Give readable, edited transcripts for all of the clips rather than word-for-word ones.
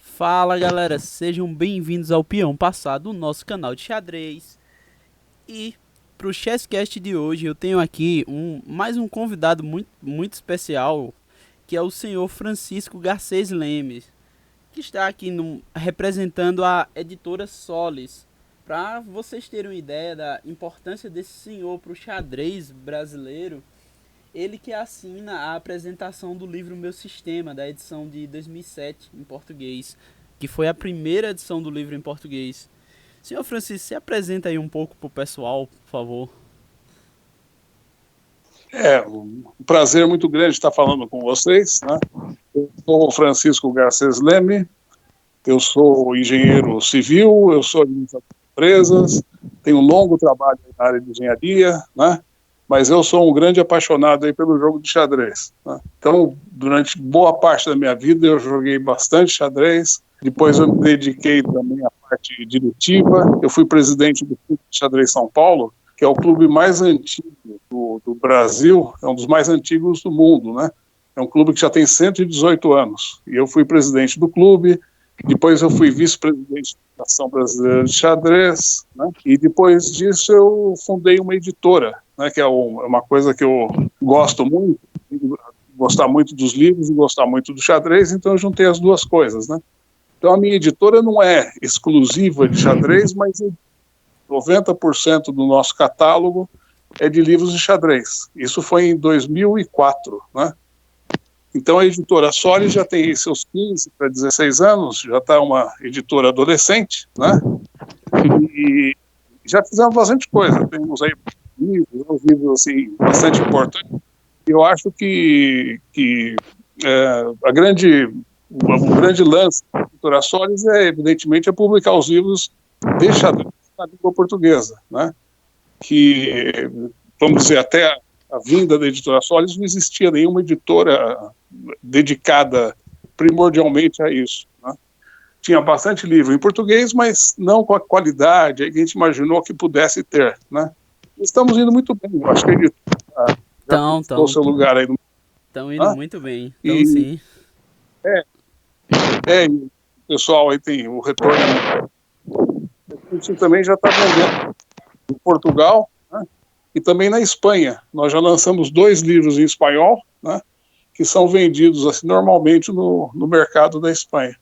Fala galera, sejam bem-vindos ao Peão Passado, o nosso canal de xadrez. E pro Chesscast de hoje eu tenho aqui mais um convidado muito especial, que é o senhor Francisco Garcês Lemes, que está aqui representando a editora Solis. Para vocês terem uma ideia da importância desse senhor para o xadrez brasileiro, ele que assina a apresentação do livro Meu Sistema, da edição de 2007, em português, que foi a primeira edição do livro em português. Senhor Francisco, se apresenta aí um pouco para o pessoal, por favor. Um prazer muito grande estar falando com vocês, né? Eu sou o Francisco Garcês Leme, eu sou engenheiro civil, eu sou administrador de empresas, tenho um longo trabalho na área de engenharia, né? Mas eu sou um grande apaixonado aí pelo jogo de xadrez, né? Então, durante boa parte da minha vida, eu joguei bastante xadrez. Depois eu me dediquei também à parte diretiva. Eu fui presidente do Clube de Xadrez São Paulo, que é o clube mais antigo do Brasil, é um dos mais antigos do mundo, né? É um clube que já tem 118 anos. E eu fui presidente do clube. Depois eu fui vice-presidente da Associação Brasileira de Xadrez, né? E depois disso eu fundei uma editora, né? Que é uma coisa que eu gosto muito, gostar muito dos livros e gostar muito do xadrez, então eu juntei as duas coisas, né? Então a minha editora não é exclusiva de xadrez, mas 90% do nosso catálogo é de livros de xadrez. Isso foi em 2004, né? Então a editora Solis já tem seus 15 para 16 anos, já está uma editora adolescente, né? E já fizemos bastante coisa. Temos aí livros assim, bastante importantes. Eu acho que o grande lance da editora Solis evidentemente, publicar os livros de xadrez na língua portuguesa, né? Que, vamos dizer, até a vinda da editora Solis não existia nenhuma editora dedicada primordialmente a isso, né? Tinha bastante livro em português, mas não com a qualidade que a gente imaginou que pudesse ter, né? Estamos indo muito bem, eu acho que a editora já conquistou seu lugar aí no... Estão indo muito bem, então sim. O pessoal aí tem o retorno. A gente também já está vendendo em Portugal, né? E também na Espanha. Nós já lançamos 2 livros em espanhol, né? Que são vendidos assim, normalmente no mercado da Espanha.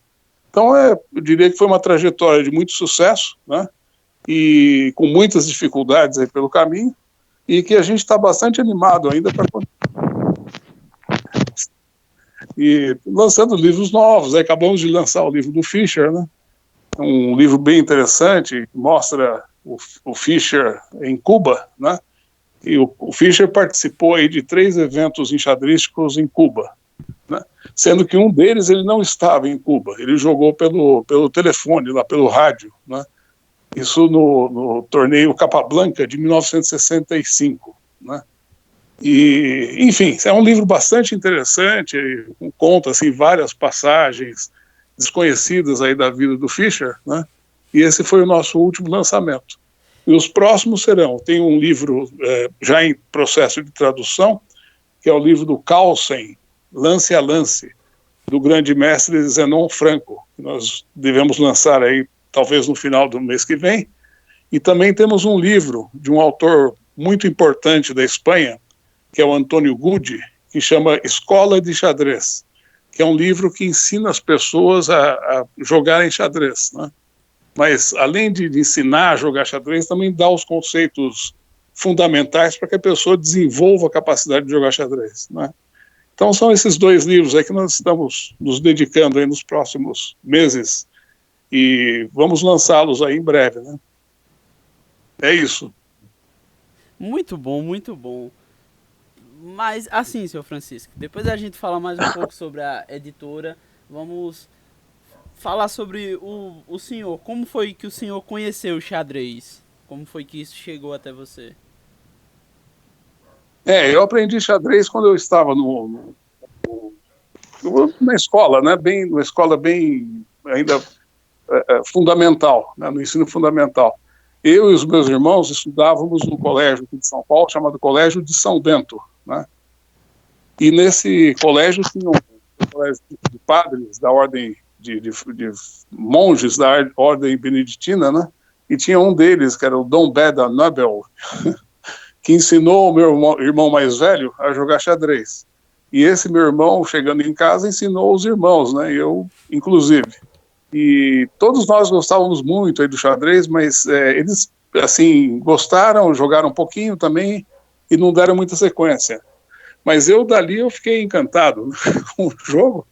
Então, eu diria que foi uma trajetória de muito sucesso, né? E com muitas dificuldades aí pelo caminho, e que a gente está bastante animado ainda para e lançando livros novos. Acabamos de lançar o livro do Fischer, né? Um livro bem interessante, que mostra o Fischer em Cuba, né? E o Fischer participou aí de 3 eventos enxadrísticos em Cuba, né? Sendo que um deles ele não estava em Cuba, ele jogou pelo telefone, lá pelo rádio, né? Isso no torneio Capablanca de 1965, né? E, enfim, é um livro bastante interessante, conta assim, várias passagens desconhecidas aí da vida do Fischer, né? E esse foi o nosso último lançamento. E os próximos serão, tem um livro já em processo de tradução, que é o livro do Carlsen, Lance a Lance, do grande mestre Zenon Franco, que nós devemos lançar aí, talvez no final do mês que vem. E também temos um livro de um autor muito importante da Espanha, que é o Antônio Gudi, que chama Escola de Xadrez, que é um livro que ensina as pessoas a jogarem xadrez, né? Mas, além de ensinar a jogar xadrez, também dá os conceitos fundamentais para que a pessoa desenvolva a capacidade de jogar xadrez, né? Então, são esses 2 livros aí que nós estamos nos dedicando aí nos próximos meses e vamos lançá-los aí em breve, né? É isso. Muito bom, muito bom. Mas, assim, senhor Francisco, depois a gente fala mais um pouco sobre a editora, vamos falar sobre o senhor. Como foi que o senhor conheceu o xadrez? Como foi que isso chegou até você? Eu aprendi xadrez quando eu estava na escola, né? Uma escola bem ainda fundamental, né? No ensino fundamental. Eu e os meus irmãos estudávamos no colégio aqui de São Paulo, chamado Colégio de São Bento, né? E nesse colégio tinha um colégio de padres da ordem de monges da ordem beneditina, né? E tinha um deles, que era o Dom Beda Nobel, que ensinou o meu irmão mais velho a jogar xadrez. E esse meu irmão, chegando em casa, ensinou os irmãos, né? Eu, inclusive. E todos nós gostávamos muito aí do xadrez, mas eles, assim, gostaram, jogaram um pouquinho também e não deram muita sequência. Mas dali eu fiquei encantado, né, com o jogo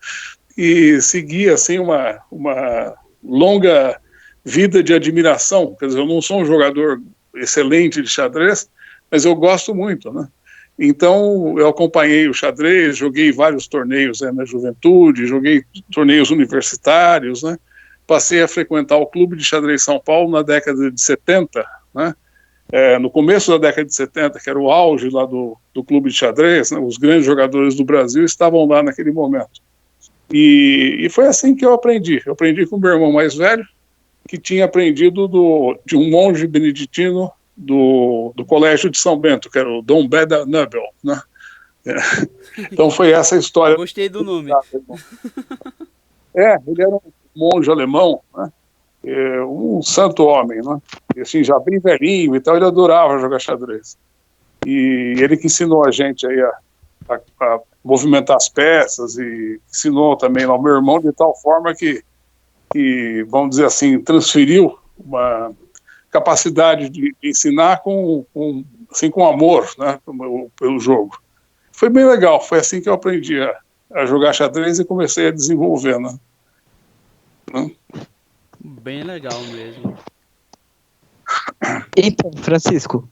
e segui, assim, uma longa vida de admiração. Quer dizer, eu não sou um jogador excelente de xadrez, mas eu gosto muito, né? Então, eu acompanhei o xadrez, joguei vários torneios na juventude, joguei torneios universitários, né? Passei a frequentar o Clube de Xadrez São Paulo na década de 70, né? No começo da década de 70, que era o auge lá do Clube de Xadrez, né? Os grandes jogadores do Brasil estavam lá naquele momento. E foi assim que eu aprendi. Eu aprendi com o meu irmão mais velho, que tinha aprendido de um monge beneditino do Colégio de São Bento, que era o Dom Beda Nobel, né? Então foi essa a história. Gostei do nome. Ele era um monge alemão, né? Um santo homem, né? E, assim, já bem velhinho e tal, ele adorava jogar xadrez. E ele que ensinou a gente aí a movimentar as peças e ensinou também ao meu irmão de tal forma que, vamos dizer assim, transferiu uma capacidade de ensinar com amor, né, pelo jogo. Foi bem legal, foi assim que eu aprendi a jogar xadrez e comecei a desenvolver, né? Bem legal mesmo. Então, Francisco,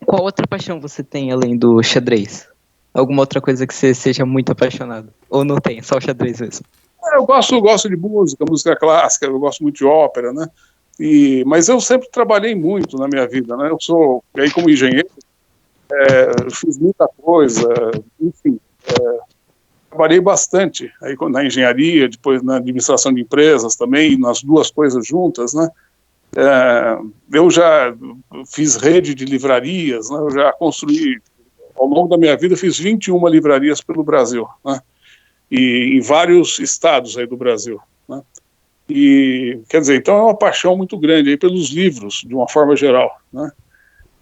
qual outra paixão você tem além do xadrez? Alguma outra coisa que você seja muito apaixonado? Ou não tem, só o xadrez mesmo? Eu gosto de música clássica, eu gosto muito de ópera, né? Mas eu sempre trabalhei muito na minha vida, né? Eu sou, aí como engenheiro, fiz muita coisa, enfim, trabalhei bastante aí na engenharia, depois na administração de empresas também, nas duas coisas juntas, né? Eu já fiz rede de livrarias, né? Eu já construí, ao longo da minha vida, fiz 21 livrarias pelo Brasil, né? E em vários estados aí do Brasil, né? E, quer dizer, então é uma paixão muito grande aí pelos livros, de uma forma geral, né?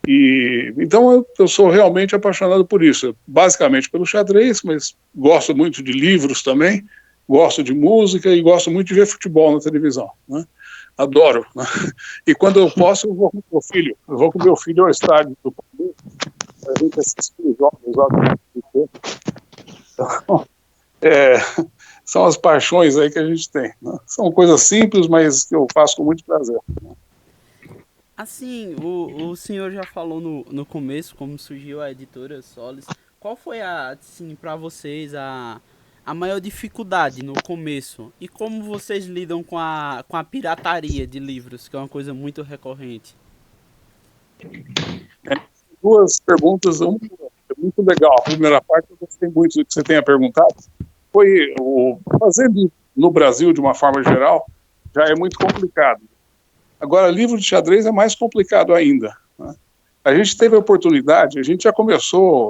E então eu sou realmente apaixonado por isso, basicamente pelo xadrez, mas gosto muito de livros também, gosto de música e gosto muito de ver futebol na televisão, né? Adoro, né? E quando eu posso, eu vou com meu filho, ao estádio do Palmeiras, a gente assistir os jogos lá do então, são as paixões aí que a gente tem, né? São coisas simples, mas que eu faço com muito prazer. Assim, o senhor já falou no começo como surgiu a editora Solis. Qual foi assim, para vocês a maior dificuldade no começo? E como vocês lidam com a pirataria de livros, que é uma coisa muito recorrente? Duas perguntas, uma muito legal. A primeira parte eu gostei muito do que você tenha perguntado. Foi fazer no Brasil, de uma forma geral, já é muito complicado. Agora, livro de xadrez é mais complicado ainda, né? A gente teve a oportunidade, a gente já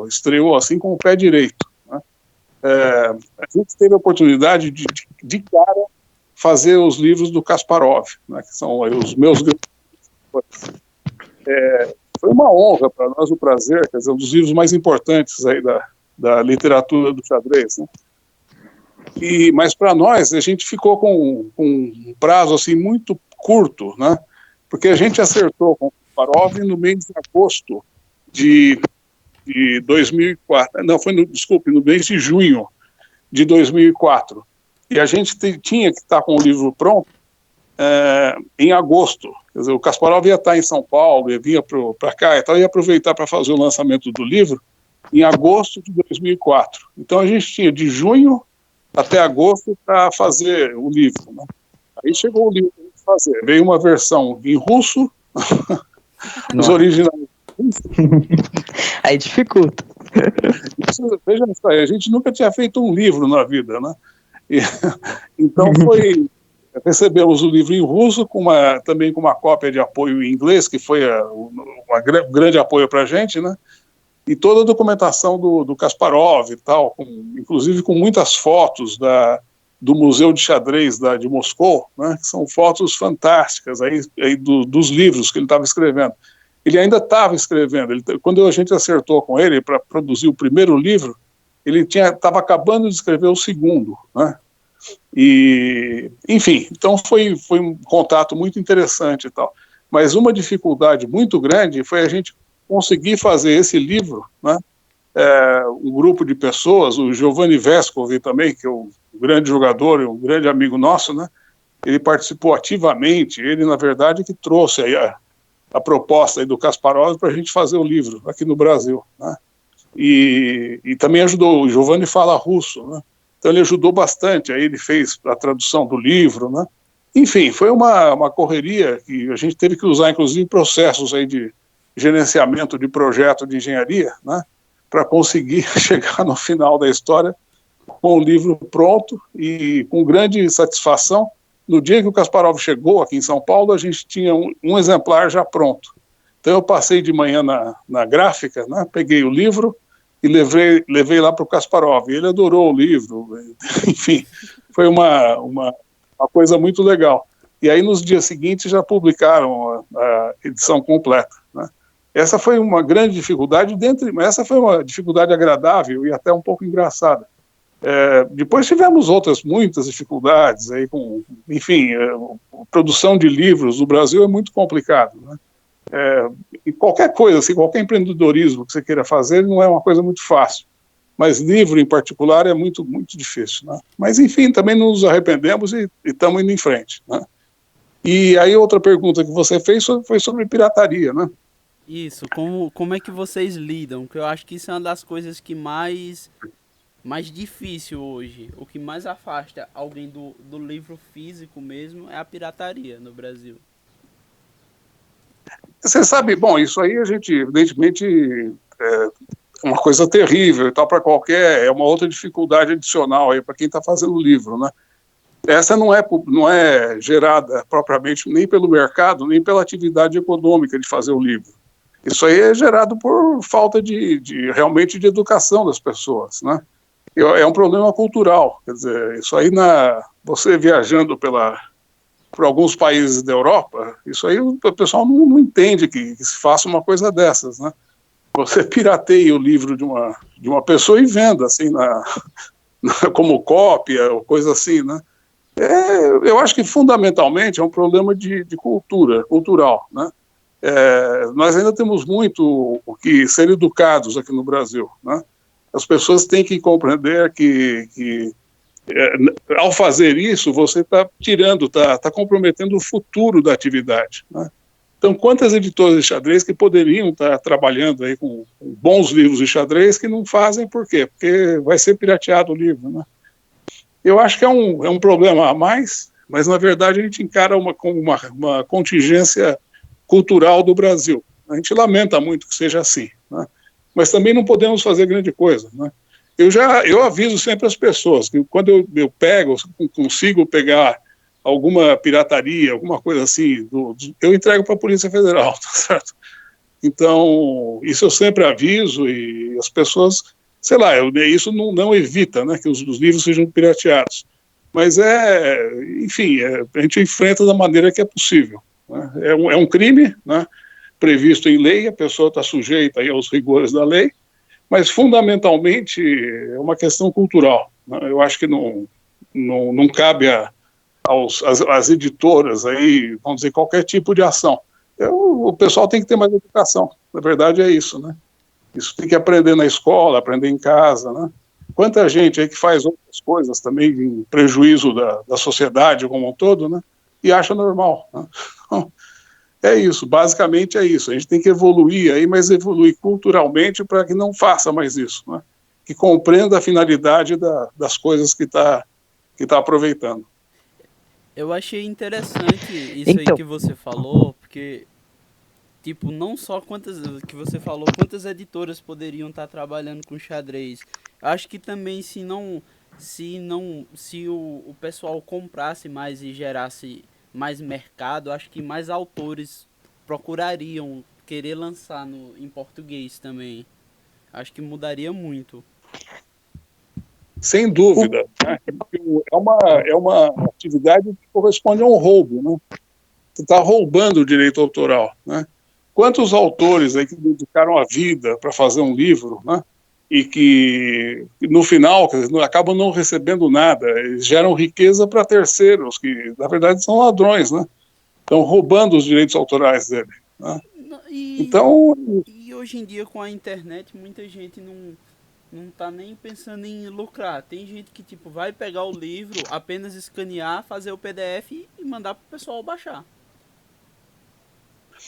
estreou assim com o pé direito, né? A gente teve a oportunidade de cara fazer os livros do Kasparov, né, que são os meus foi uma honra para nós, o prazer, quer dizer, um dos livros mais importantes aí da literatura do xadrez, né? Mas para nós, a gente ficou com um prazo assim, muito curto, né? Porque a gente acertou com o Kasparov no mês de agosto de 2004. Não, no mês de junho de 2004. E a gente tinha que estar com o livro pronto em agosto. Quer dizer, o Kasparov ia estar em São Paulo, ia vir para cá e tal, ia aproveitar para fazer o lançamento do livro em agosto de 2004. Então a gente tinha de junho até agosto para fazer o livro, né? Aí chegou o livro para gente fazer. Veio uma versão em russo, os originais. Aí dificulta. Veja só, a gente nunca tinha feito um livro na vida, né? Então recebemos o livro em russo, também com uma cópia de apoio em inglês, que foi um grande apoio para a gente, né? e toda a documentação do Kasparov e tal, inclusive com muitas fotos do Museu de Xadrez de Moscou, né, que são fotos fantásticas aí dos livros que ele estava escrevendo. Ele ainda estava escrevendo, quando a gente acertou com ele para produzir o primeiro livro, ele estava acabando de escrever o segundo, né? E, enfim, então foi um contato muito interessante e tal. Mas uma dificuldade muito grande foi a gente conseguir fazer esse livro, né? Um grupo de pessoas, o Giovanni Vescovi também, que é um grande jogador e um grande amigo nosso, né? Ele participou ativamente, ele, na verdade, que trouxe aí a proposta aí do Kasparov para a gente fazer o livro aqui no Brasil, né? E também ajudou, o Giovanni fala russo, né? Então ele ajudou bastante, aí ele fez a tradução do livro, né? Enfim, foi uma correria que a gente teve que usar, inclusive, processos aí de gerenciamento de projeto de engenharia, né? Para conseguir chegar no final da história com o livro pronto e com grande satisfação. No dia que o Kasparov chegou aqui em São Paulo, a gente tinha um exemplar já pronto. Então eu passei de manhã na gráfica, né? Peguei o livro e levei lá para o Kasparov. Ele adorou o livro, enfim, foi uma coisa muito legal. E aí nos dias seguintes já publicaram a edição completa, né? Essa foi uma grande dificuldade, mas essa foi uma dificuldade agradável e até um pouco engraçada. Depois tivemos muitas dificuldades, aí enfim, a produção de livros no Brasil é muito complicado, né? E qualquer coisa, assim, qualquer empreendedorismo que você queira fazer não é uma coisa muito fácil, mas livro em particular é muito, muito difícil, né? Mas enfim, também não nos arrependemos e estamos indo em frente, né? E aí outra pergunta que você fez foi sobre pirataria, né? Isso, como é que vocês lidam? Porque eu acho que isso é uma das coisas que mais difícil hoje. O que mais afasta alguém do livro físico mesmo é a pirataria no Brasil. Você sabe, bom, isso aí a gente, evidentemente, é uma coisa terrível e tal para é uma outra dificuldade adicional aí para quem está fazendo o livro, né? Essa não é gerada propriamente nem pelo mercado, nem pela atividade econômica de fazer o livro. Isso aí é gerado por falta realmente de educação das pessoas, né? É um problema cultural, quer dizer, isso aí você viajando por alguns países da Europa, isso aí o pessoal não entende que se faça uma coisa dessas, né? Você pirateia o livro de uma pessoa e venda, assim, como cópia, ou coisa assim, né? Eu acho que fundamentalmente é um problema de cultural, né? Nós ainda temos muito o que ser educados aqui no Brasil, né? As pessoas têm que compreender que ao fazer isso, você está está comprometendo o futuro da atividade, né? Então, quantas editoras de xadrez que poderiam estar trabalhando aí com bons livros de xadrez que não fazem, por quê? Porque vai ser pirateado o livro, né? Eu acho que é um problema a mais, mas na verdade a gente encara como uma contingência cultural do Brasil. A gente lamenta muito que seja assim, né? Mas também não podemos fazer grande coisa, né? Eu aviso sempre as pessoas que quando eu consigo pegar alguma pirataria, alguma coisa assim, eu entrego para a Polícia Federal, tá certo? Então, isso eu sempre aviso e as pessoas, sei lá, isso não evita, né, que os livros sejam pirateados. Mas enfim, a gente enfrenta da maneira que é possível, né? É um crime, né, previsto em lei, a pessoa está sujeita aí aos rigores da lei, mas fundamentalmente é uma questão cultural, né? Eu acho que não cabe às editoras aí, vamos dizer, qualquer tipo de ação. O pessoal tem que ter mais educação, na verdade é isso, né? Isso tem que aprender na escola, aprender em casa, né? Quanta gente aí que faz outras coisas também em prejuízo da sociedade como um todo, né? E acha normal, né? Então, é isso, basicamente é isso. A gente tem que evoluir aí, mas evoluir culturalmente para que não faça mais isso, né? Que compreenda a finalidade das coisas que tá aproveitando. Eu achei interessante isso aí Então, que você falou, porque, tipo, não só quantas editoras poderiam estar trabalhando com xadrez. Acho que também se o pessoal comprasse mais e gerasse mais mercado, acho que mais autores procurariam querer lançar em português também. Acho que mudaria muito. Sem dúvida, né? É uma atividade que corresponde a um roubo, né? Você está roubando o direito autoral, né? Quantos autores aí que dedicaram a vida para fazer um livro, né? E que no final, quer dizer, acabam não recebendo nada, eles geram riqueza para terceiros, que na verdade são ladrões, né? Estão roubando os direitos autorais dele, né? E, Então, e hoje em dia com a internet muita gente não tá nem pensando em lucrar. Tem gente que tipo vai pegar o livro, apenas escanear, fazer o PDF e mandar pro pessoal baixar.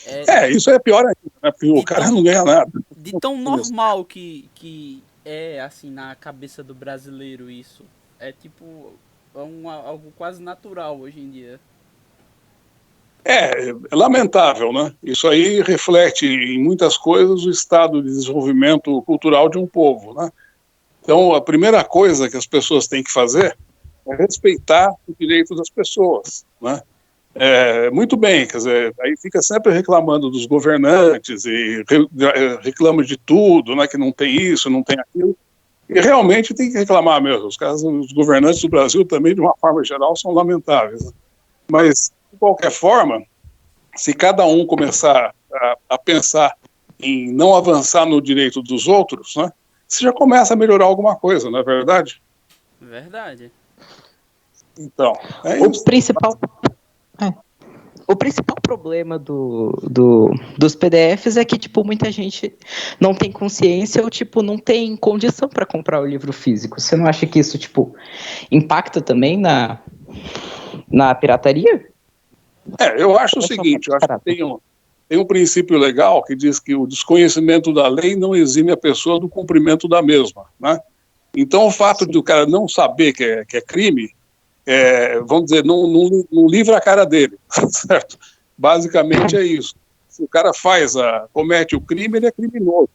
É isso é pior ainda, né? Porque o de cara tão, não ganha nada. de tão normal que é assim na cabeça do brasileiro isso. É tipo algo quase natural hoje em dia. É lamentável, né? Isso aí reflete em muitas coisas o estado de desenvolvimento cultural de um povo, né? Então, a primeira coisa que as pessoas têm que fazer é respeitar o direito das pessoas, né? Muito bem, quer dizer, aí fica sempre reclamando dos governantes e reclama de tudo, né? Que não tem isso, não tem aquilo. E realmente tem que reclamar mesmo. Os governantes do Brasil também, de uma forma geral, são lamentáveis, né? Mas, de qualquer forma, se cada um começar a pensar em não avançar no direito dos outros, né, você já começa a melhorar alguma coisa, não é verdade? Verdade. Então, é O isso. principal, é, o principal problema dos PDFs é que, tipo, muita gente não tem consciência ou, tipo, não tem condição para comprar o livro físico. Você não acha que isso, tipo, impacta também na pirataria? Eu acho o Ou é só falta seguinte, eu de acho que caráter? tem um princípio legal que diz que o desconhecimento da lei não exime a pessoa do cumprimento da mesma, né? Então, o fato Sim. de o cara não saber que é crime, vamos dizer, não livra a cara dele, certo? Basicamente é isso. Se o cara comete o crime, ele é criminoso.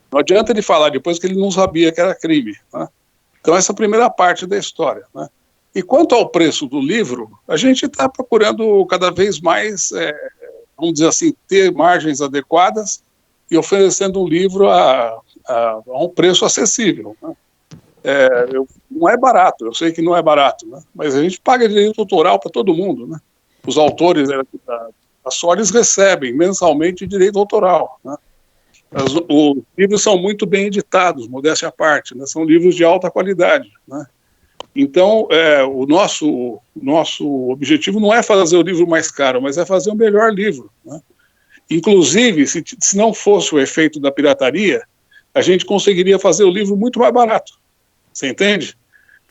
Não adianta ele falar depois que ele não sabia que era crime, né? Então, essa é a primeira parte da história, né? E quanto ao preço do livro, a gente está procurando cada vez mais, vamos dizer assim, ter margens adequadas e oferecendo um livro a um preço acessível, né? Não é barato, eu sei que não é barato, né? Mas a gente paga direito autoral para todo mundo, né? Os autores da Solis recebem mensalmente direito autoral, né? Os livros são muito bem editados, modéstia à parte, né? São livros de alta qualidade, né? Então, o nosso objetivo não é fazer o livro mais caro, mas é fazer um melhor livro, né? Inclusive, se não fosse o efeito da pirataria, a gente conseguiria fazer o livro muito mais barato, você entende?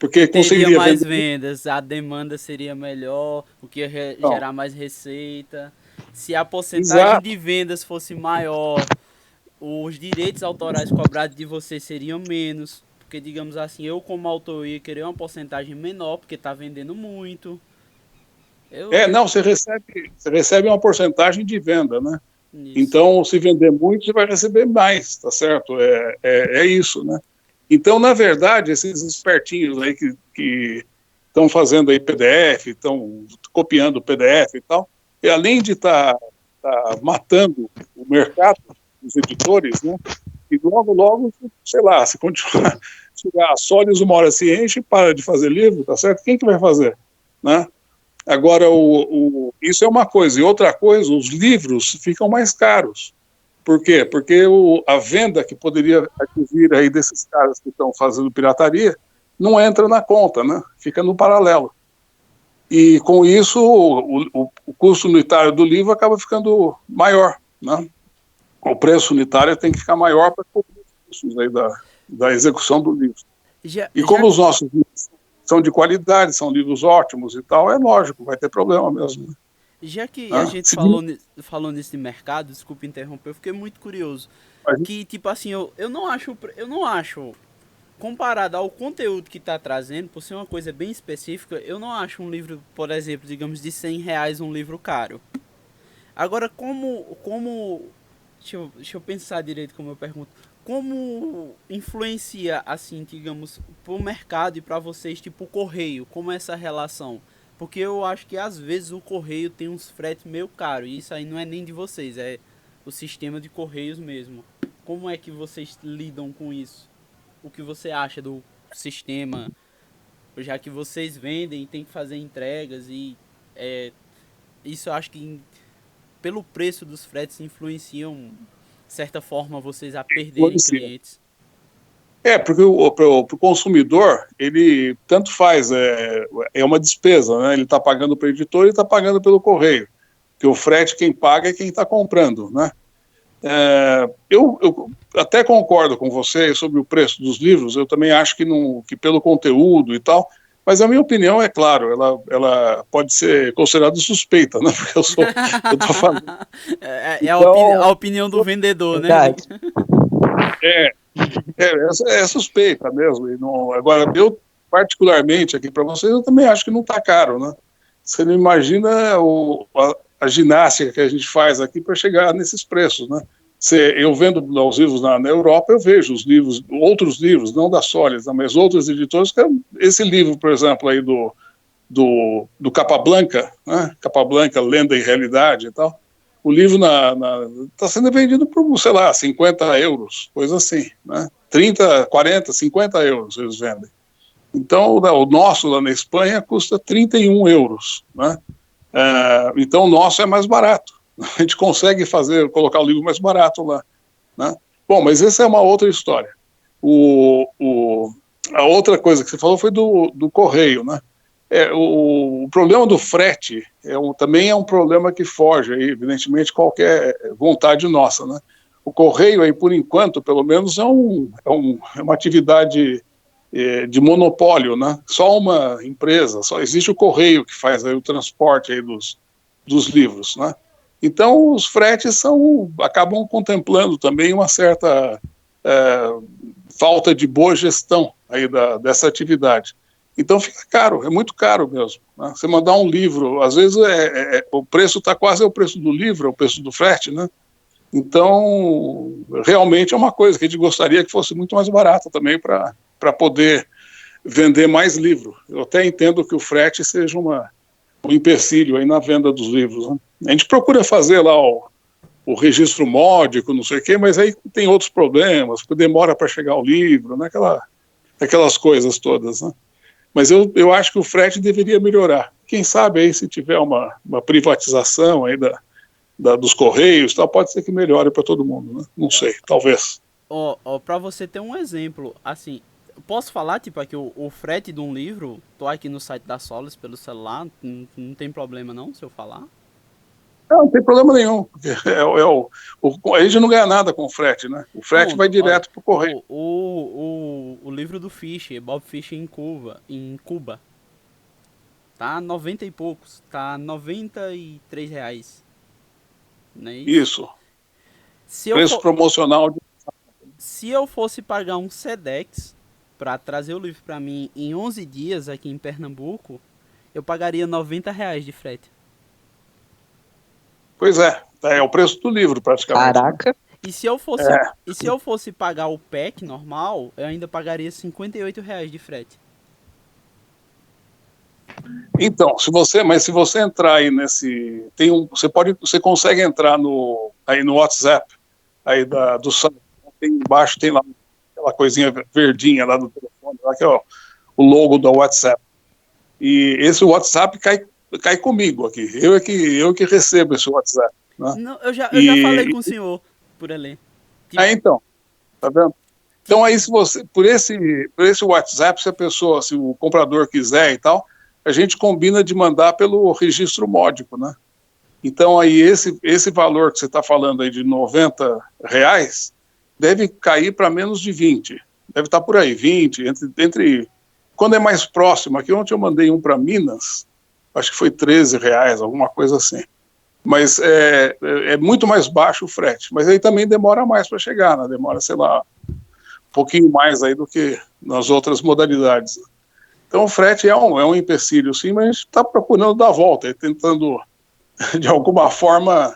Porque Teria conseguiria mais vender. vendas, a demanda seria melhor, o que ia Não, gerar mais receita. Se a porcentagem exato. de vendas fosse maior, os direitos autorais cobrados de você seriam menos. Porque, digamos assim, eu como autor ia querer uma porcentagem menor, porque tá vendendo muito. Eu. Não, você recebe uma porcentagem de venda, né? Isso. Então, se vender muito, você vai receber mais, tá certo? É isso, né? Então, na verdade, esses espertinhos aí que estão fazendo aí PDF, estão copiando o PDF e tal, e além de tá matando o mercado dos editores, né? E logo, sei lá, se continuar, se a Solis uma hora se enche e para de fazer livro, tá certo? Quem que vai fazer, né? Agora, isso é uma coisa. E outra coisa, os livros ficam mais caros. Por quê? Porque a venda que poderia advir aí desses caras que estão fazendo pirataria não entra na conta, né? Fica no paralelo. E com isso, o custo unitário do livro acaba ficando maior, né? O preço unitário tem que ficar maior para cobrir os custos aí da execução do livro. Já, E já, como os nossos livros são de qualidade, são livros ótimos e tal, é lógico, vai ter problema mesmo, já que a né? gente falou nisso de mercado, desculpa interromper, eu fiquei muito curioso. Que, tipo assim, eu não acho comparado ao conteúdo que está trazendo, por ser uma coisa bem específica, eu não acho um livro, por exemplo, digamos de R$ 100 um livro caro. Agora, deixa eu pensar direito como eu pergunto. Como influencia, assim, digamos, pro mercado e para vocês, tipo, o correio? Como é essa relação? Porque eu acho que às vezes o correio tem uns fretes meio caros. E isso aí não é nem de vocês, é o sistema de correios mesmo. Como é que vocês lidam com isso? O que você acha do sistema, já que vocês vendem e tem que fazer entregas e isso eu acho que pelo preço dos fretes influenciam, de certa forma, vocês a perderem clientes. Porque pro consumidor, ele tanto faz, é uma despesa, né? Ele está pagando para o editor e está pagando pelo correio, que o frete quem paga é quem está comprando, né? Eu até concordo com você sobre o preço dos livros, eu também acho que pelo conteúdo e tal, mas a minha opinião, é claro, ela pode ser considerada suspeita, né? Porque eu tô falando. Então, a opinião do vendedor, verdade. Né? É suspeita mesmo. E não, agora, eu, particularmente, aqui para vocês, eu também acho que não está caro, né? Você não imagina a ginástica que a gente faz aqui para chegar nesses preços, né? Eu vendo os livros na Europa, eu vejo os livros, outros livros, não da Sólidas, mas outros editores, esse livro, por exemplo, aí do Capablanca, né? Capablanca, Lenda e Realidade e tal, o livro está sendo vendido por, sei lá, 50 euros, coisa assim, né? 30, 40, 50 euros eles vendem. Então, o nosso lá na Espanha custa 31 euros, né? Então, o nosso é mais barato. A gente consegue colocar o livro mais barato lá, né? Bom, mas essa é uma outra história. A outra coisa que você falou foi do correio, né? O problema do frete também é um problema que foge, aí, evidentemente, qualquer vontade nossa, né? O correio, aí, por enquanto, pelo menos, é uma atividade de monopólio, né? Só uma empresa, só existe o correio que faz aí o transporte aí dos livros, né? Então, os fretes acabam contemplando também uma certa falta de boa gestão aí dessa atividade. Então fica caro, é muito caro mesmo, né? Você mandar um livro, às vezes o preço está quase o preço do livro, é o preço do frete, né? Então, realmente é uma coisa que a gente gostaria que fosse muito mais barata também para poder vender mais livro. Eu até entendo que o frete seja um empecilho aí na venda dos livros, né? A gente procura fazer lá o registro módico, não sei o quê, mas aí tem outros problemas, porque demora para chegar o livro, né? Aquelas coisas todas, né? Mas eu acho que o frete deveria melhorar. Quem sabe aí se tiver uma privatização aí dos Correios, tal, pode ser que melhore para todo mundo, né? Não sei, talvez. Para você ter um exemplo, assim, posso falar, tipo, aqui o frete de um livro, tô aqui no site da Solis pelo celular, não tem problema não se eu falar? Não tem problema nenhum, porque a gente não ganha nada com o frete, né? O frete vai direto para o correio. O livro do Fischer, Bob Fischer em Cuba, tá 90 e poucos, tá R$ 93. Não é isso? Isso. Preço promocional. Se eu fosse pagar um Sedex para trazer o livro para mim em 11 dias aqui em Pernambuco, eu pagaria R$ 90 de frete. Pois é o preço do livro praticamente. Caraca. E se eu fosse pagar o pack normal, eu ainda pagaria R$ 58 de frete. Então, se você entrar aí nesse, você consegue entrar aí no WhatsApp aí do site, embaixo tem lá aquela coisinha verdinha lá do telefone, lá que é o logo do WhatsApp. E esse WhatsApp cai comigo aqui. Eu que recebo esse WhatsApp, né? Não, eu já falei com o senhor por ali. Então, tá vendo? Então aí se você por esse WhatsApp, se o comprador quiser e tal, a gente combina de mandar pelo registro módico, né? Então aí esse valor que você está falando aí de R$ 90 deve cair para menos de 20. Deve estar por aí, 20, entre quando é mais próximo. Aqui ontem eu mandei um para Minas, acho que foi R$ 13, alguma coisa assim. Mas é muito mais baixo o frete. Mas aí também demora mais para chegar, né? Demora, sei lá, um pouquinho mais aí do que nas outras modalidades. Então o frete é um empecilho, sim, mas a gente está procurando dar a volta, tentando, de alguma forma,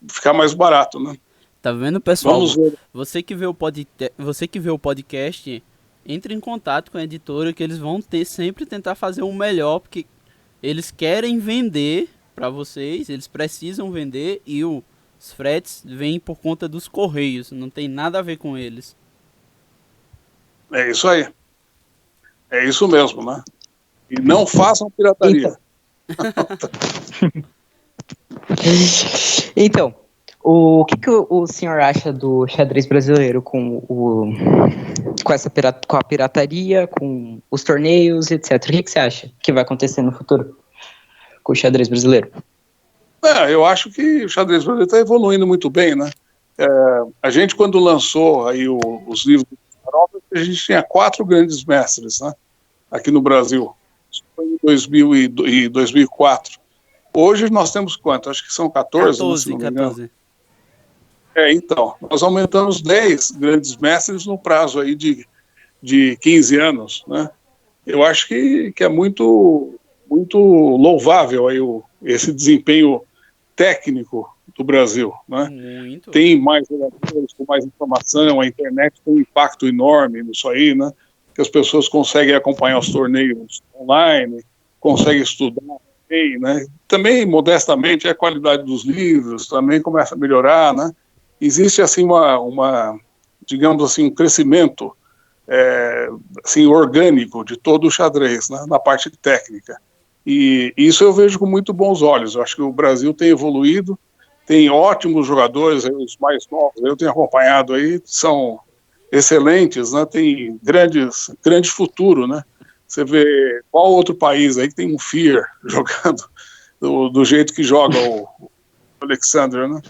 ficar mais barato, né? Tá vendo, pessoal? Vamos ver. Você que vê o podcast, entre em contato com a editora, que eles vão sempre tentar fazer o melhor, porque eles querem vender para vocês, eles precisam vender, e o Os fretes vêm por conta dos correios, não tem nada a ver com eles. É isso aí. É isso mesmo, né? E não façam pirataria. Então, o que o senhor acha do xadrez brasileiro com a pirataria, com os torneios, etc? O que você acha que vai acontecer no futuro com o xadrez brasileiro? Eu acho que o xadrez brasileiro está evoluindo muito bem, né? A gente, quando lançou aí os livros do Farol, a gente tinha 4 grandes mestres, né? Aqui no Brasil. Isso foi em 2000 e 2004. Hoje nós temos quanto? Acho que são 14, 14, se não me engano. 14. Então, nós aumentamos 10 grandes mestres no prazo aí de 15 anos, né? Eu acho que é muito, muito louvável aí esse desempenho técnico do Brasil, né? Muito. Tem mais jogadores, com mais informação, a internet tem um impacto enorme nisso aí, né? Que as pessoas conseguem acompanhar os torneios online, conseguem estudar bem, né? Também, modestamente, a qualidade dos livros também começa a melhorar, né? Existe, assim, digamos assim, um crescimento assim, orgânico de todo o xadrez, né? Na parte técnica. E isso eu vejo com muito bons olhos. Eu acho que o Brasil tem evoluído, tem ótimos jogadores, os mais novos, eu tenho acompanhado aí, são excelentes, né? Tem grande futuro, né? Você vê qual outro país aí que tem um Fear jogando do jeito que joga o Alexander, né?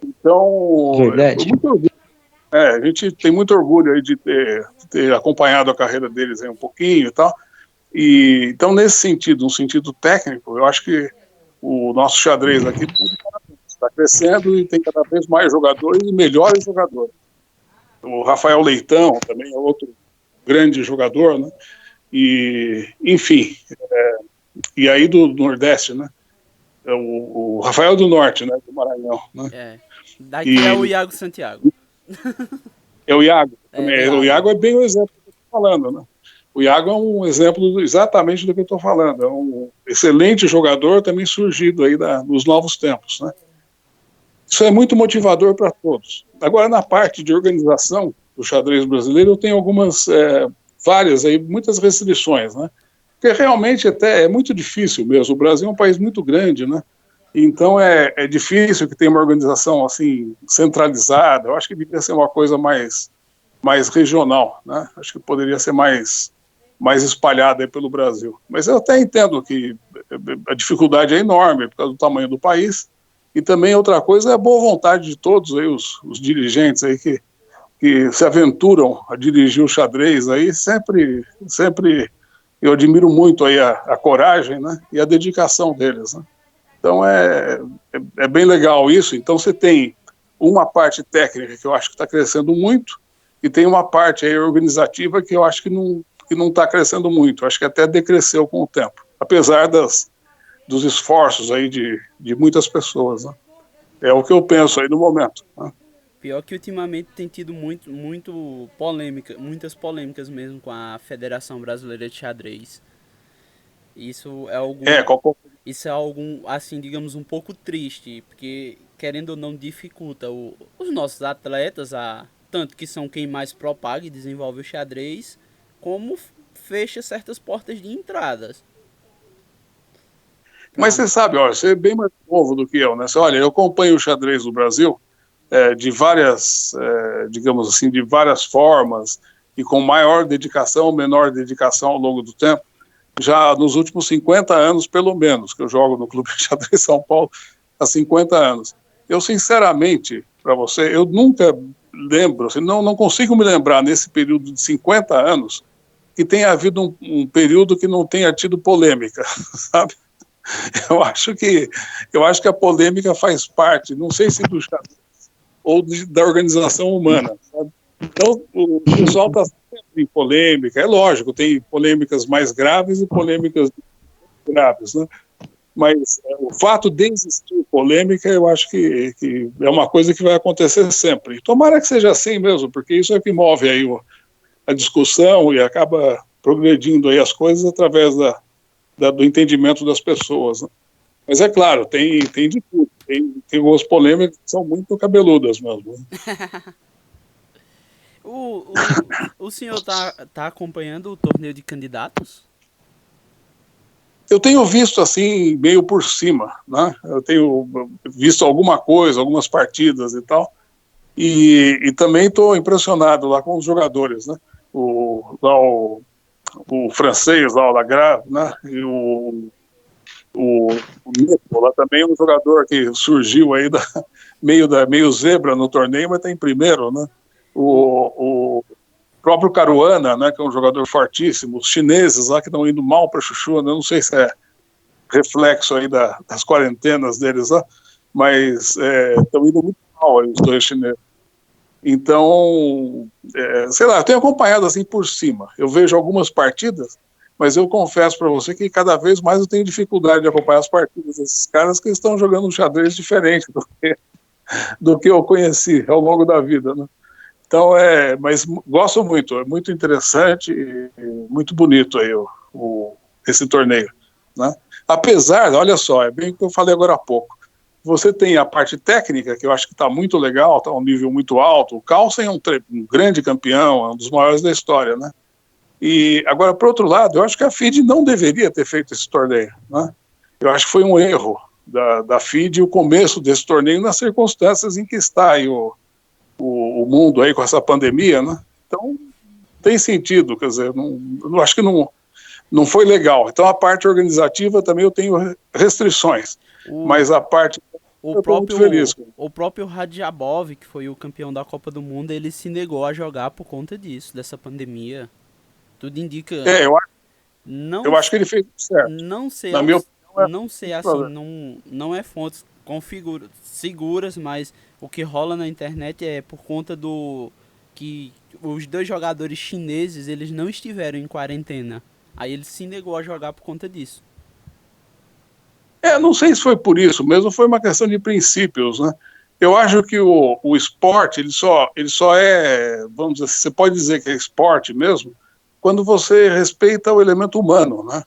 Então, Verdade. muito orgulho. A gente tem muito orgulho aí de ter acompanhado a carreira deles aí um pouquinho e tal. Então, nesse sentido, no sentido técnico, eu acho que o nosso xadrez aqui está crescendo e tem cada vez mais jogadores e melhores jogadores. O Rafael Leitão também é outro grande jogador, né? E, enfim, e aí do Nordeste, né? O Rafael do Norte, né? Do Maranhão, né? Daqui é o Iago Santiago. É o Iago. O Iago é bem o exemplo que eu estou falando, né? O Iago é um exemplo exatamente do que eu estou falando. É um excelente jogador também surgido aí nos novos tempos, né? Isso é muito motivador para todos. Agora, na parte de organização do xadrez brasileiro, eu tenho várias aí, muitas restrições, né? Porque realmente até é muito difícil mesmo. O Brasil é um país muito grande, né? Então é difícil que tenha uma organização assim centralizada. Eu acho que devia ser uma coisa mais regional, né? Acho que poderia ser mais espalhada aí pelo Brasil. Mas eu até entendo que a dificuldade é enorme por causa do tamanho do país. E também outra coisa é a boa vontade de todos aí, os dirigentes aí que se aventuram a dirigir o xadrez aí, sempre eu admiro muito aí a coragem, né, e a dedicação deles, né? Então é bem legal isso. Então você tem uma parte técnica que eu acho que está crescendo muito e tem uma parte aí organizativa que eu acho que não está crescendo muito. Eu acho que até decresceu com o tempo, apesar dos esforços aí de muitas pessoas, né? É o que eu penso aí no momento, né? Pior que ultimamente tem tido muito polêmica, muitas polêmicas mesmo com a Federação Brasileira de Xadrez. Isso é algo, assim, digamos, um pouco triste, porque, querendo ou não, dificulta os nossos atletas, tanto que são quem mais propaga e desenvolve o xadrez, como fecha certas portas de entradas. Mas você sabe, olha, você é bem mais novo do que eu, né? Olha, eu acompanho o xadrez do Brasil de várias, digamos assim, de várias formas e com maior dedicação, menor dedicação ao longo do tempo, já nos últimos 50 anos, pelo menos, que eu jogo no Clube de Xadrez São Paulo há 50 anos. Eu, sinceramente, para você, eu nunca lembro, assim, não consigo me lembrar nesse período de 50 anos que tenha havido um período que não tenha tido polêmica, sabe? Eu acho que a polêmica faz parte, não sei se do xadrez ou da organização humana, sabe? Então, o pessoal está sempre em polêmica. É lógico, tem polêmicas mais graves e polêmicas graves, né? Mas o fato de existir polêmica, eu acho que é uma coisa que vai acontecer sempre. Tomara que seja assim mesmo, porque isso é que move aí a discussão e acaba progredindo aí as coisas através do entendimento das pessoas, né? Mas é claro, tem de tudo. Tem algumas polêmicas que são muito cabeludas mesmo. O, o, o senhor tá acompanhando o torneio de candidatos? Eu tenho visto assim, meio por cima, né? Eu tenho visto alguma coisa, algumas partidas e tal, e também estou impressionado lá com os jogadores, né? O francês lá, o Lagrave, né? E o Nico lá também é um jogador que surgiu aí meio zebra no torneio, mas está em primeiro, né? O próprio Caruana, né, que é um jogador fortíssimo, os chineses lá que estão indo mal para Chuchu, né, não sei se é reflexo aí das quarentenas deles lá, mas estão indo muito mal aí, os dois chineses. Então, sei lá, eu tenho acompanhado assim por cima. Eu vejo algumas partidas, mas eu confesso para você que cada vez mais eu tenho dificuldade de acompanhar as partidas desses caras que estão jogando um xadrez diferente do que eu conheci ao longo da vida, né? Então, mas gosto muito, é muito interessante e muito bonito aí esse torneio, né? Apesar, olha só, é bem o que eu falei agora há pouco, você tem a parte técnica, que eu acho que está muito legal, está um nível muito alto, o Carlsen é um grande campeão, é um dos maiores da história, né? E agora, por outro lado, eu acho que a FIDE não deveria ter feito esse torneio, né? Eu acho que foi um erro da FIDE o começo desse torneio nas circunstâncias em que está aí o mundo aí com essa pandemia, né? Então, tem sentido, quer dizer, eu acho que não foi legal. Então, a parte organizativa também eu tenho restrições, mas a parte eu estou muito feliz. O próprio Radjabov, que foi o campeão da Copa do Mundo, ele se negou a jogar por conta disso, dessa pandemia. Tudo indica... eu acho que ele fez certo. Não sei, na minha opinião, não sei assim, não é fontes seguras, mas o que rola na internet é por conta do que os dois jogadores chineses, eles não estiveram em quarentena. Aí ele se negou a jogar por conta disso. Não sei se foi por isso mesmo, foi uma questão de princípios, né? Eu acho que o esporte, ele só é, vamos dizer, você pode dizer que é esporte mesmo, quando você respeita o elemento humano, né?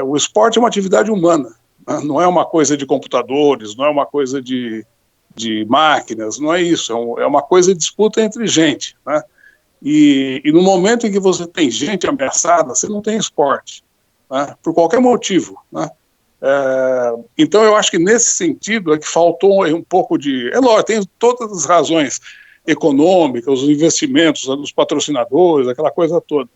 O esporte é uma atividade humana, né? Não é uma coisa de computadores, não é uma coisa de máquinas, não é isso, é uma coisa de disputa entre gente, né? E no momento em que você tem gente ameaçada, você não tem esporte, né? Por qualquer motivo, né? Então eu acho que nesse sentido é que faltou um pouco de... lógico, tem todas as razões econômicas, os investimentos dos patrocinadores, aquela coisa toda,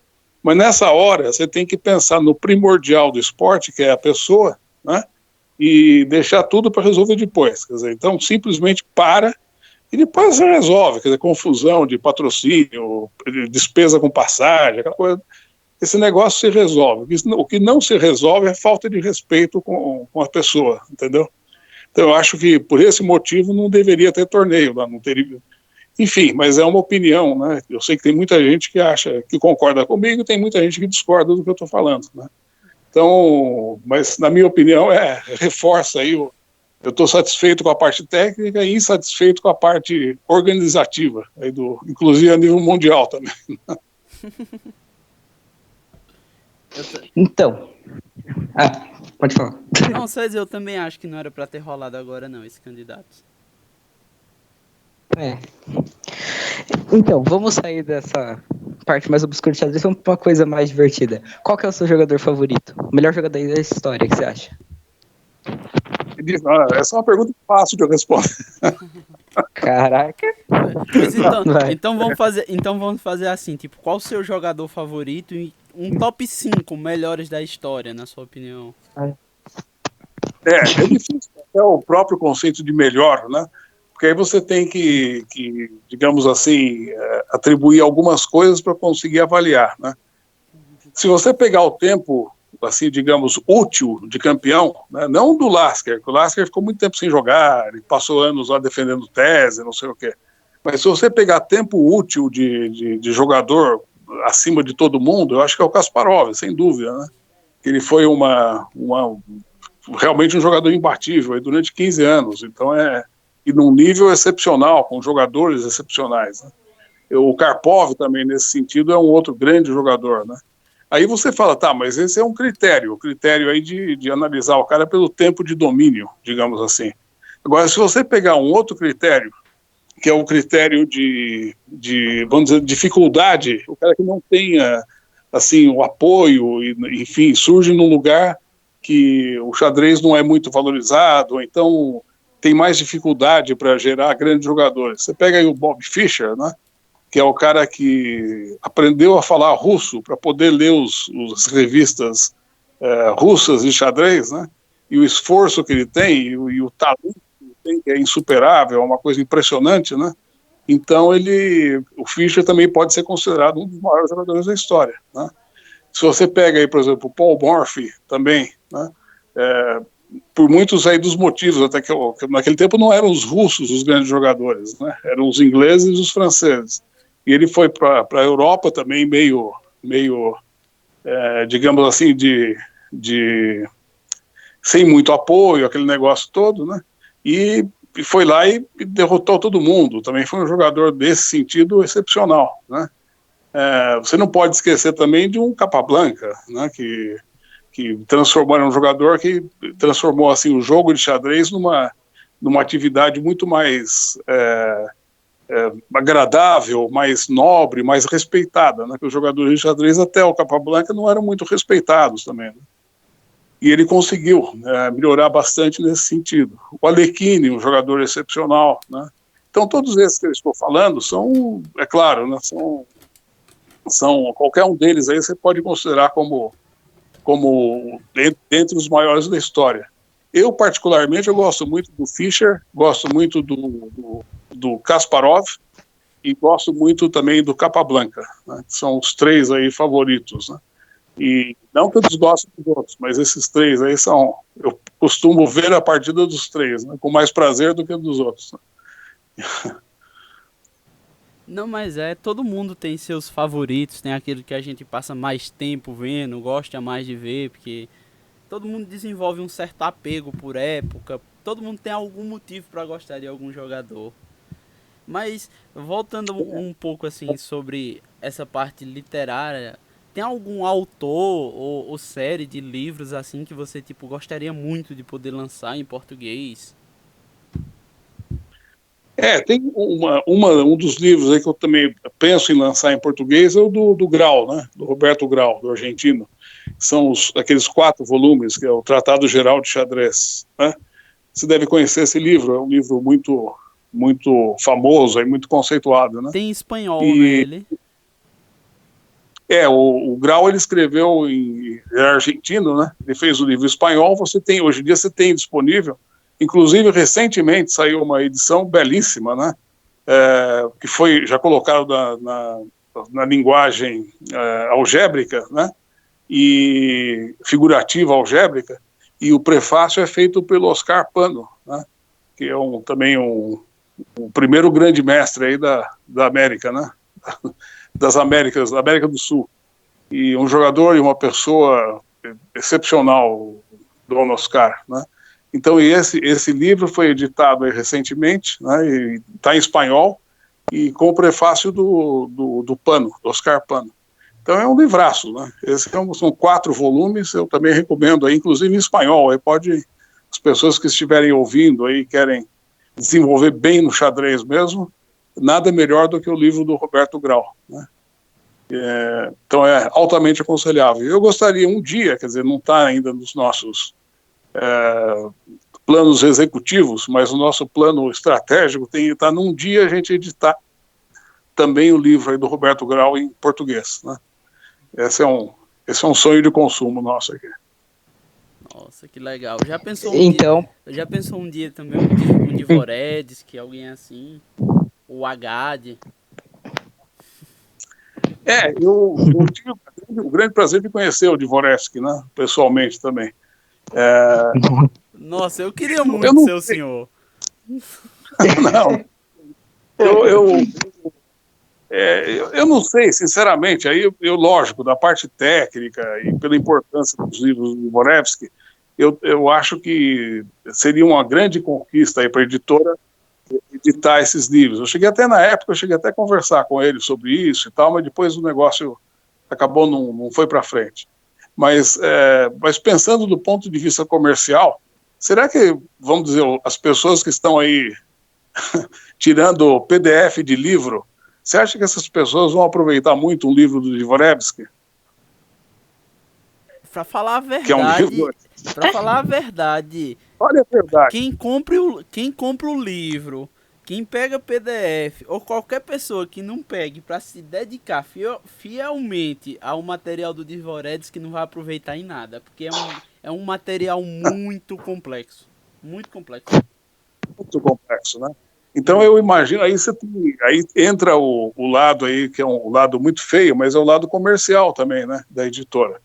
mas nessa hora você tem que pensar no primordial do esporte, que é a pessoa, né? E deixar tudo para resolver depois, quer dizer, então simplesmente para e depois você resolve, quer dizer, confusão de patrocínio, despesa com passagem, aquela coisa. Esse negócio se resolve. O que não se resolve é falta de respeito com a pessoa, entendeu? Então eu acho que por esse motivo não deveria ter torneio lá, não teria. Enfim, mas é uma opinião, né? Eu sei que tem muita gente que acha, que concorda comigo, e tem muita gente que discorda do que eu estou falando, né? Então, mas na minha opinião reforça aí, eu estou satisfeito com a parte técnica e insatisfeito com a parte organizativa, aí inclusive a nível mundial também. Então, pode falar. Não, César, eu também acho que não era pra ter rolado agora não, esse candidato. Então, vamos sair dessa parte mais obscura de xadrez, vamos pra uma coisa mais divertida. Qual que é o seu jogador favorito? O melhor jogador da história, que você acha? Essa é uma pergunta fácil de eu responder. Caraca. Mas então vamos fazer assim, tipo, qual o seu jogador favorito e um top 5 melhores da história, na sua opinião? É difícil, até o próprio conceito de melhor, né? Porque aí você tem que digamos assim, atribuir algumas coisas para conseguir avaliar, né? Se você pegar o tempo, assim, digamos, útil de campeão, né? Não do Lasker, porque o Lasker ficou muito tempo sem jogar, ele passou anos lá defendendo tese, não sei o quê. Mas se você pegar tempo útil de jogador acima de todo mundo, eu acho que é o Kasparov, sem dúvida, né? Ele foi realmente um jogador imbatível aí durante 15 anos, então e num nível excepcional, com jogadores excepcionais, né? O Karpov também, nesse sentido, é um outro grande jogador, né? Aí você fala, tá, mas esse é um critério, o critério aí de analisar o cara pelo tempo de domínio, digamos assim. Agora, se você pegar um outro critério, que é o critério de vamos dizer, dificuldade, o cara que não tenha, assim, o apoio, enfim, surge num lugar que o xadrez não é muito valorizado, então tem mais dificuldade para gerar grandes jogadores. Você pega aí o Bob Fischer, né, que é o cara que aprendeu a falar russo para poder ler as revistas russas de xadrez, né, e o esforço que ele tem, e o talento que ele tem, que é insuperável, é uma coisa impressionante, né. Então o Fischer também pode ser considerado um dos maiores jogadores da história, né. Se você pega aí, por exemplo, o Paul Morphy também, né, por muitos aí dos motivos, até que naquele tempo não eram os russos os grandes jogadores, né, eram os ingleses e os franceses. E ele foi para a Europa também meio digamos assim, sem muito apoio, aquele negócio todo, né, e foi lá e derrotou todo mundo. Também foi um jogador desse sentido excepcional, né. Você não pode esquecer também de um Capablanca, né, que transformou um jogador que transformou assim o jogo de xadrez numa atividade muito mais agradável, mais nobre, mais respeitada, né? Que os jogadores de xadrez até o Capablanca não eram muito respeitados também, né? E ele conseguiu melhorar bastante nesse sentido. O Alekhine, um jogador excepcional, né? Então todos esses que eu estou falando são, é claro, né, são qualquer um deles aí você pode considerar como dentre os maiores da história. Eu, particularmente, eu gosto muito do Fischer, gosto muito do Kasparov e gosto muito também do Capablanca, né? São os três aí favoritos, né? E não que eu desgoste dos outros, mas esses três aí são... Eu costumo ver a partida dos três, né, com mais prazer do que dos outros. Não, mas todo mundo tem seus favoritos, tem aquele que a gente passa mais tempo vendo, gosta mais de ver, porque todo mundo desenvolve um certo apego por época, todo mundo tem algum motivo para gostar de algum jogador. Mas, voltando um pouco assim sobre essa parte literária, tem algum autor ou série de livros assim que você tipo gostaria muito de poder lançar em português? Tem um dos livros aí que eu também penso em lançar em português, é o do Grau, né? Do Roberto Grau, do argentino. São aqueles 4 volumes, que é o Tratado Geral de Xadrez, né? Você deve conhecer esse livro, é um livro muito famoso e muito conceituado, né? Tem espanhol nele. O Grau, ele escreveu é argentino, né? Ele fez o livro espanhol, hoje em dia você tem disponível. Inclusive, recentemente saiu uma edição belíssima, né? Que foi já colocado na linguagem algébrica, né? E figurativa algébrica, e o prefácio é feito pelo Oscar Pano, né? Que é também o primeiro grande mestre aí da América, né? Das Américas, da América do Sul. E um jogador e uma pessoa excepcional, Dom Oscar, né? Então, esse livro foi editado aí recentemente, né, e está em espanhol, e com o prefácio do Pano, do Oscar Pano. Então, é um livraço, né? São 4 volumes, eu também recomendo, aí, inclusive em espanhol. Aí as pessoas que estiverem ouvindo aí, querem desenvolver bem no xadrez mesmo, nada melhor do que o livro do Roberto Grau, né? Então, é altamente aconselhável. Eu gostaria um dia, quer dizer, não está ainda nos nossos planos executivos, mas o nosso plano estratégico está num dia a gente editar também o livro aí do Roberto Grau em português, né? Esse é um sonho de consumo nosso aqui. Nossa, que legal. Já pensou um dia também um Dvoredsky, alguém assim? O Agade? Eu tive o grande prazer de conhecer o Dvoredsky, né? Pessoalmente também. Nossa, eu queria muito ser o senhor. Não. Eu não sei, sinceramente, aí lógico, da parte técnica e pela importância dos livros do Dvoretsky, eu acho que seria uma grande conquista aí para a editora editar esses livros. Na época, eu cheguei até a conversar com ele sobre isso e tal, mas depois o negócio acabou não foi para frente. Mas pensando do ponto de vista comercial, será que, vamos dizer, as pessoas que estão aí tirando PDF de livro, você acha que essas pessoas vão aproveitar muito um livro do Dvoretsky? Pra falar a Que é um verdade, livro... pra falar a verdade, Olha a verdade. quem compra o livro, quem pega PDF, ou qualquer pessoa que não pegue pra se dedicar fielmente ao material do Dvoretsky não vai aproveitar em nada, porque é um material muito complexo. Muito complexo. Muito complexo, né? Então eu imagino, aí entra o lado aí, que é um lado muito feio, mas é o lado comercial também, né, da editora.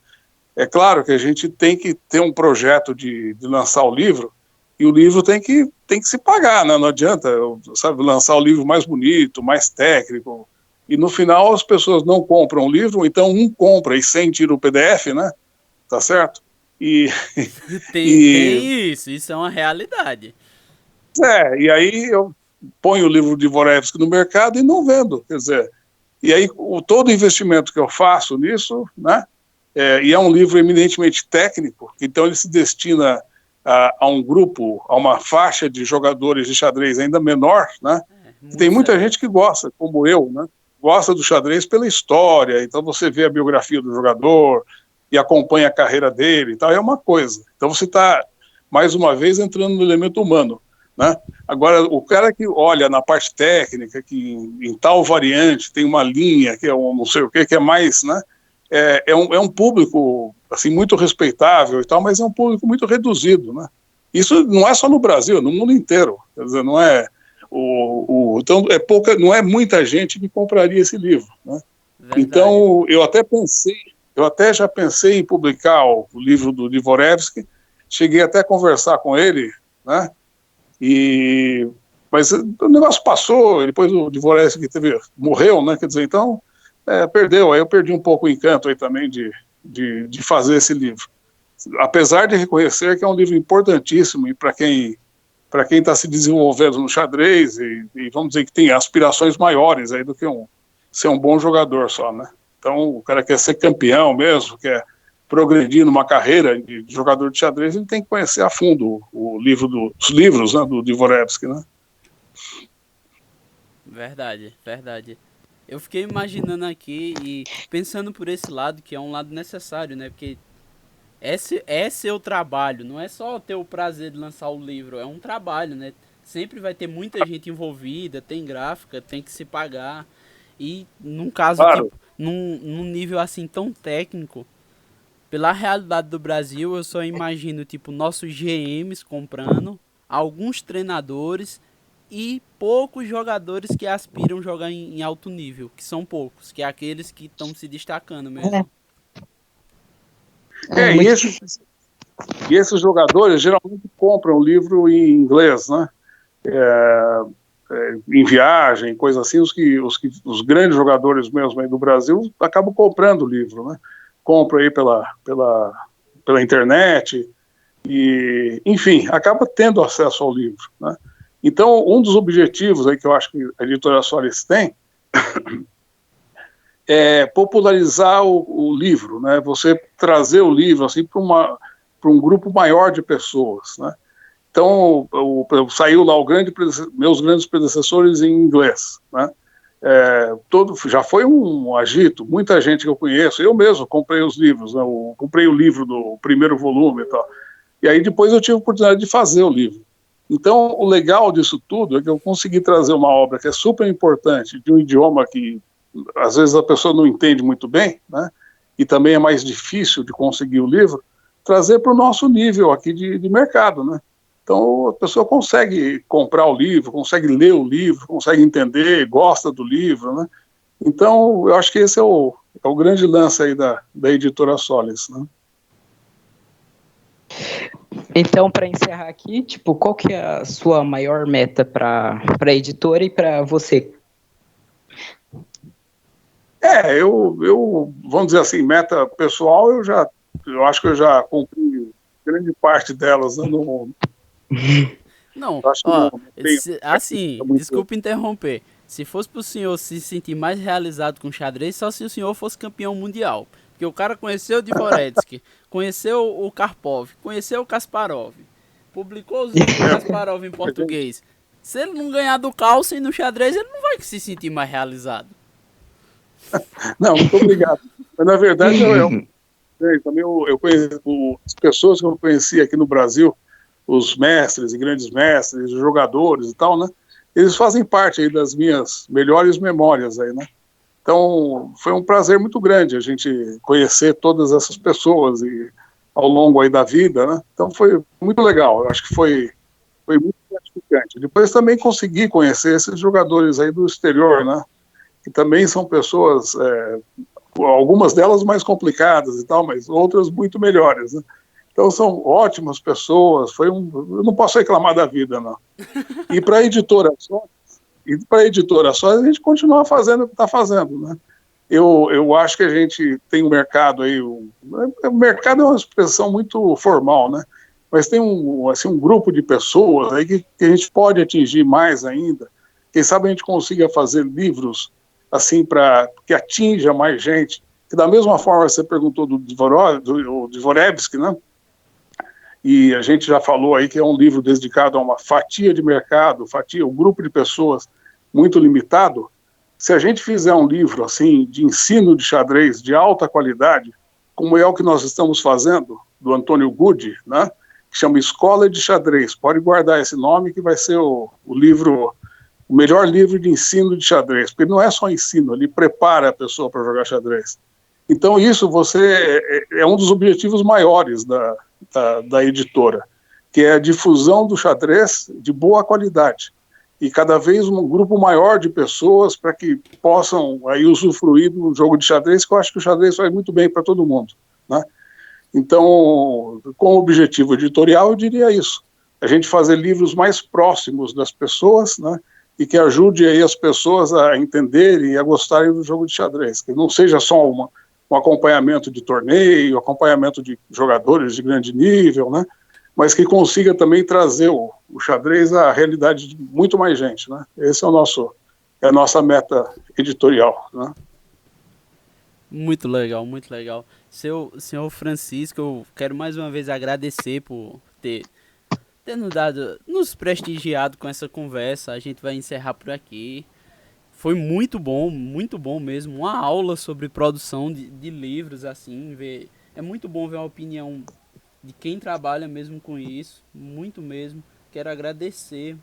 É claro que a gente tem que ter um projeto de lançar o livro, e o livro tem que se pagar, né? Não adianta, sabe, lançar o livro mais bonito, mais técnico, e no final as pessoas não compram o livro, então um compra e 100 tira o PDF, né? Tá certo? Tem isso é uma realidade. E aí eu ponho o livro de Dvoretsky no mercado e não vendo, quer dizer, e aí todo investimento que eu faço nisso, né? E é um livro eminentemente técnico, então ele se destina a um grupo, a uma faixa de jogadores de xadrez ainda menor, né? Tem muita gente que gosta, como eu, né? Gosta do xadrez pela história, então você vê a biografia do jogador e acompanha a carreira dele e tal, é uma coisa. Então você está, mais uma vez, entrando no elemento humano, né? Agora, o cara que olha na parte técnica, que em tal variante tem uma linha, que é um não sei o que é mais, né? É um público assim, muito respeitável e tal, mas é um público muito reduzido, né? Isso não é só no Brasil, no mundo inteiro. Quer dizer, não é então não é muita gente que compraria esse livro, né? Então eu até já pensei em publicar o livro do Dvoretsky, cheguei até a conversar com ele, né? Mas o negócio passou, depois o Dvoretsky morreu, né? Quer dizer, então perdeu. Aí eu perdi um pouco o encanto aí também de fazer esse livro. Apesar de reconhecer que é um livro importantíssimo e para quem está se desenvolvendo no xadrez e vamos dizer que tem aspirações maiores aí do que ser um bom jogador só, né? Então o cara quer ser campeão mesmo, quer progredir numa carreira de jogador de xadrez, ele tem que conhecer a fundo os livros, né, do Dvoretsky, né? Verdade. Eu fiquei imaginando aqui e pensando por esse lado, que é um lado necessário, né? Porque é seu trabalho, não é só ter o prazer de lançar o livro, é um trabalho, né? Sempre vai ter muita gente envolvida, tem gráfica, tem que se pagar. E num caso, Claro. tipo, num nível assim tão técnico, pela realidade do Brasil, eu só imagino, tipo, nossos GMs comprando, alguns treinadores e poucos jogadores que aspiram jogar em alto nível, que são poucos, que é aqueles que estão se destacando mesmo. E esses jogadores geralmente compram o livro em inglês, né? Em viagem, coisa assim, os grandes jogadores mesmo aí do Brasil acabam comprando o livro, né? Compram aí pela internet e, enfim, acaba tendo acesso ao livro, né? Então, um dos objetivos aí que eu acho que a editora Solis tem é popularizar o livro, né? Você trazer o livro assim para um grupo maior de pessoas, né? Então, saiu lá meus grandes predecessores em inglês, né? Já foi um agito, muita gente que eu conheço, eu mesmo comprei os livros, né? Comprei o livro do primeiro volume e tal, e aí depois eu tive a oportunidade de fazer o livro. Então, o legal disso tudo é que eu consegui trazer uma obra que é super importante, de um idioma que às vezes a pessoa não entende muito bem, né? E também é mais difícil de conseguir o livro, trazer para o nosso nível aqui de mercado, né? Então a pessoa consegue comprar o livro, consegue ler o livro, consegue entender, gosta do livro, né? Então eu acho que esse é o grande lance aí da editora Solis, né? Então, para encerrar aqui, tipo, qual que é a sua maior meta para a editora e para você? Vamos dizer assim, meta pessoal, eu acho que eu já cumpri grande parte delas, né? Não, assim, desculpa interromper. Se fosse pro senhor se sentir mais realizado com xadrez, só se o senhor fosse campeão mundial. Porque o cara conheceu o Dvoretsky, conheceu o Karpov, conheceu o Kasparov, publicou os livros do Kasparov em português. Se ele não ganhar do Carlsen no xadrez, ele não vai se sentir mais realizado. Não, muito obrigado. Mas, na verdade, também eu conheço as pessoas que eu conheci aqui no Brasil, os mestres e grandes mestres, os jogadores e tal, né? Eles fazem parte aí das minhas melhores memórias aí, né? Então, foi um prazer muito grande a gente conhecer todas essas pessoas e ao longo aí da vida, né? Então, foi muito legal. Eu acho que foi muito gratificante. Depois também consegui conhecer esses jogadores aí do exterior, né? Que também são pessoas, algumas delas mais complicadas e tal, mas outras muito melhores, né? Então são ótimas pessoas, eu não posso reclamar da vida, não. E para a editora só, a gente continua fazendo o que está fazendo, né? Eu acho que a gente tem um mercado aí, o mercado é uma expressão muito formal, né? Mas tem um grupo de pessoas aí que a gente pode atingir mais ainda. Quem sabe a gente consiga fazer livros assim para que atinja mais gente. Que da mesma forma você perguntou do Dvoretsky, né? E a gente já falou aí que é um livro dedicado a uma fatia de mercado, um grupo de pessoas muito limitado. Se a gente fizer um livro assim de ensino de xadrez de alta qualidade, como é o que nós estamos fazendo, do Antônio Gudi, né, que chama Escola de Xadrez, pode guardar esse nome que vai ser o melhor livro de ensino de xadrez, porque não é só ensino, ele prepara a pessoa para jogar xadrez. Então isso é um dos objetivos maiores da editora, que é a difusão do xadrez de boa qualidade, e cada vez um grupo maior de pessoas para que possam aí usufruir do jogo de xadrez, que eu acho que o xadrez faz muito bem para todo mundo, né? Então, com o objetivo editorial, eu diria isso, a gente fazer livros mais próximos das pessoas, né, e que ajude aí as pessoas a entenderem e a gostarem do jogo de xadrez, que não seja só um acompanhamento de torneio, acompanhamento de jogadores de grande nível, né? Mas que consiga também trazer o xadrez à realidade de muito mais gente, né? Esse é a nossa meta editorial, né? Muito legal, muito legal. Senhor Francisco, eu quero mais uma vez agradecer por ter nos prestigiado com essa conversa. A gente vai encerrar por aqui. Foi muito bom mesmo. Uma aula sobre produção de livros, assim. É muito bom ver a opinião de quem trabalha mesmo com isso. Muito mesmo. Quero agradecer.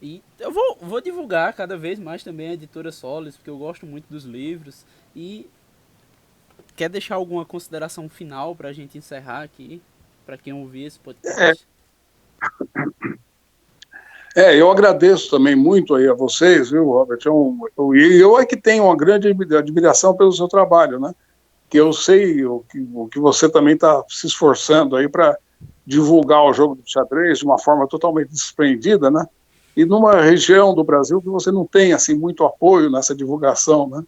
E eu vou divulgar cada vez mais também a Editora Solis, porque eu gosto muito dos livros. E quer deixar alguma consideração final para a gente encerrar aqui? Para quem ouvir esse podcast? Eu agradeço também muito aí a vocês, viu, Robert? Eu é que tenho uma grande admiração pelo seu trabalho, né? Que eu sei o que você também está se esforçando aí para divulgar o jogo de xadrez de uma forma totalmente desprendida, né? E numa região do Brasil que você não tem assim muito apoio nessa divulgação, né?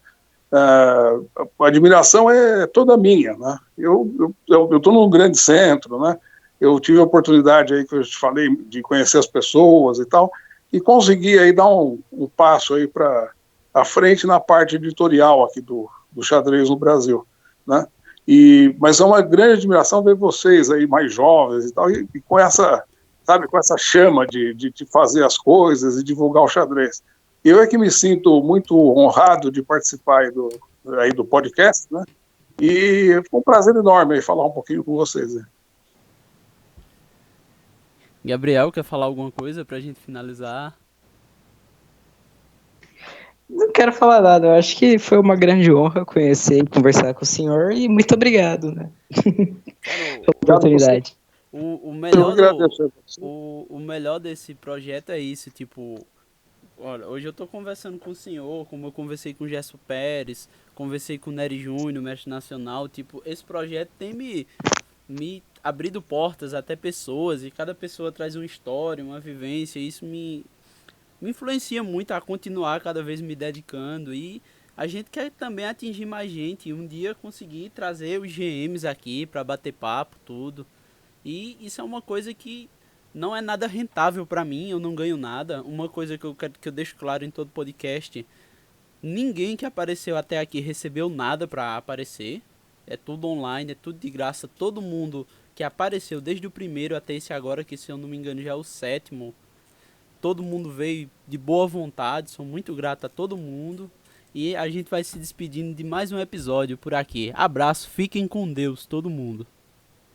A admiração é toda minha, né? Eu estou num grande centro, né? Eu tive a oportunidade aí que eu te falei de conhecer as pessoas e tal, e consegui aí dar um passo aí para a frente na parte editorial aqui do xadrez no Brasil, né? Mas é uma grande admiração ver vocês aí mais jovens e tal, e com essa, sabe, com essa chama de fazer as coisas e divulgar o xadrez. Eu é que me sinto muito honrado de participar aí do podcast, né? E foi um prazer enorme aí falar um pouquinho com vocês. Né? Gabriel, quer falar alguma coisa pra gente finalizar? Não quero falar nada, eu acho que foi uma grande honra conhecer e conversar com o senhor, e muito obrigado, né? Pela oportunidade. O melhor desse projeto é isso, tipo, olha, hoje eu tô conversando com o senhor, como eu conversei com o Gerson Pérez, conversei com o Nery Júnior, mestre nacional, tipo, esse projeto tem me abrindo portas até pessoas, e cada pessoa traz uma história, uma vivência, e isso me influencia muito a continuar cada vez me dedicando, e a gente quer também atingir mais gente, e um dia conseguir trazer os GMs aqui para bater papo, tudo. E isso é uma coisa que não é nada rentável pra mim, eu não ganho nada. Uma coisa que eu deixo claro em todo podcast, ninguém que apareceu até aqui recebeu nada pra aparecer. É tudo online, é tudo de graça. Todo mundo que apareceu desde o primeiro até esse agora, que se eu não me engano já é o sétimo, todo mundo veio de boa vontade, sou muito grato a todo mundo. E a gente vai se despedindo de mais um episódio por aqui. Abraço, fiquem com Deus, todo mundo.